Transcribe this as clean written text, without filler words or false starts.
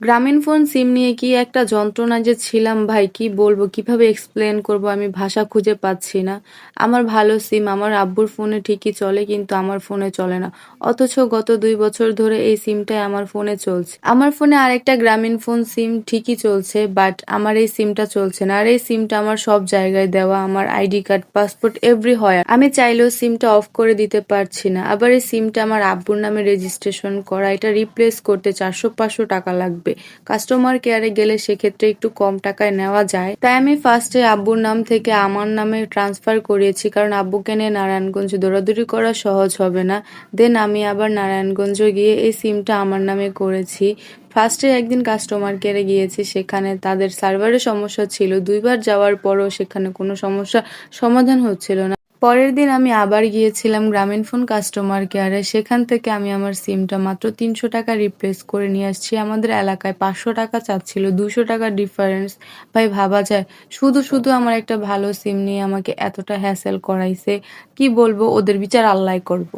গ্রামীণ ফোন সিম নিয়ে কি একটা যন্ত্রণায় যে ছিলাম ভাই কি বলবো? কিভাবে এক্সপ্লেন করব আমি ভাষা খুঁজে পাচ্ছি না। আমার ভালো সিম আমার আব্বুর ফোনে ঠিকই চলে কিন্তু আমার ফোনে চলে না। অথচ গত ২ বছর ধরে এই সিমটাই আমার ফোনে চলছে। আমার ফোনে আরেকটা গ্রামীণ ফোন সিম ঠিকই চলছে বাট আমার এই সিমটা চলছে না। আর এই সিমটা আমার সব জায়গায় দেওয়া আমার আইডি কার্ড, পাসপোর্ট এভরিহোয়ার। আমি চাইলেও সিমটা অফ করে দিতে পারছি না। আবার এই সিমটা আমার আব্বুর নামে রেজিস্ট্রেশন করা। এটা রিপ্লেস করতে ৪০০-৫০০ টাকা লাগবে। কাস্টমার কেয়ারে গেলে সেক্ষেত্রে একটু কম টাকায় নেওয়া যায়। তাই আমি ফার্স্টে আব্বুর নাম থেকে আমার নামে ট্রান্সফার করিয়েছি কারণ আব্বুকে নিয়ে নারায়ণগঞ্জে দৌড়াদৌড়ি করা সহজ হবে না। দেন আমি আবার নারায়ণগঞ্জে গিয়ে এই সিমটা আমার নামে করেছি। ফার্স্টে একদিন কাস্টমার কেয়ারে গিয়েছি, সেখানে তাদের সার্ভারের সমস্যা ছিল। ২ বার যাওয়ার পরও সেখানে কোনো সমস্যা সমাধান হচ্ছিল না। পরের দিন আমি আবার গিয়েছিলাম গ্রামীণফোন কাস্টমার কেয়ারে। সেখান থেকে আমি আমার সিমটা মাত্র ৳৩০০ রিপ্লেস করে নিয়ে আসছি। আমাদের এলাকায় ৳৫০০ চাচ্ছিল, ৳২০০ ডিফারেন্স। ভাই ভাবা যায়? শুধু আমার একটা ভালো সিম নিয়ে আমাকে এতটা হ্যাসেল করাইছে। কি বলবো ওদের বিচার আল্লাহই করব।